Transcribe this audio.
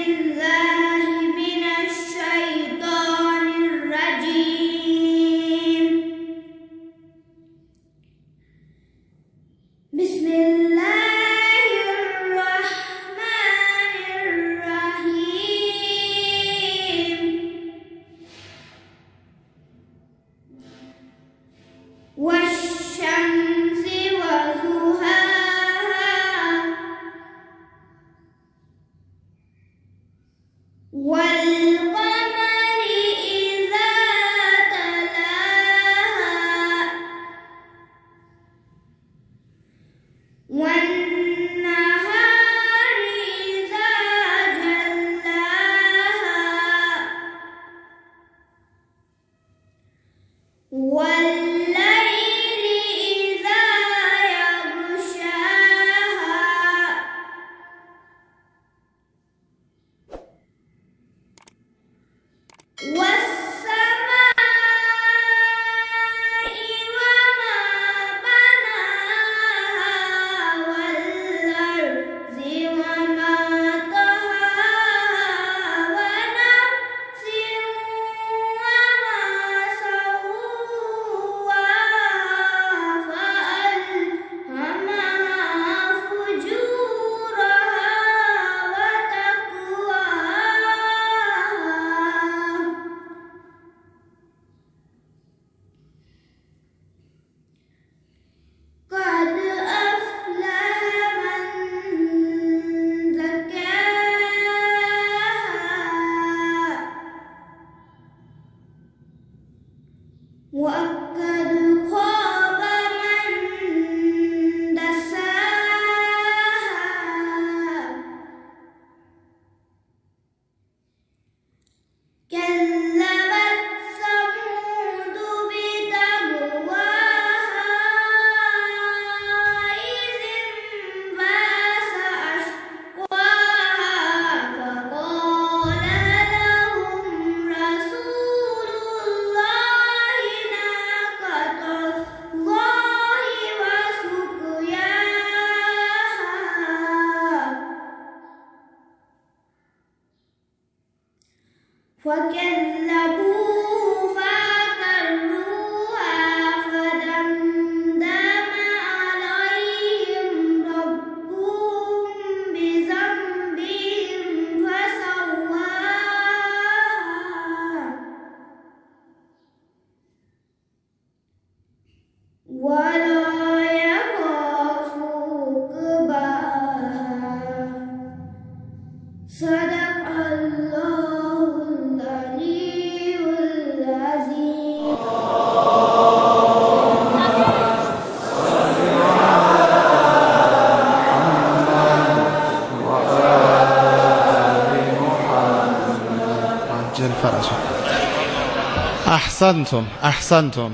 بالله من الشيطان الرجيم. بسم الله الرحمن الرحيم. والشمس وضحاها والقمر إذا تلاها والنهار إذا جلاها والليل إذا يغشاها والسماء وما بناها والأرض وما طحاها ونفس وما سواها فألهمها فجورها وتقواها. قد أفلح من زكاها وقد خاب من دساها. كذبت ثمود بطغواها إذ انبعث أشقاها فقال لهم رسول الله ناقة الله وسقياها. فكذبوه فعقروها فدمدم عليهم ربهم بذنبهم فسواها ولا يخاف عقباها. صدق الله العلي العظيم. عجل فرجه. أحسنتم أحسنتم.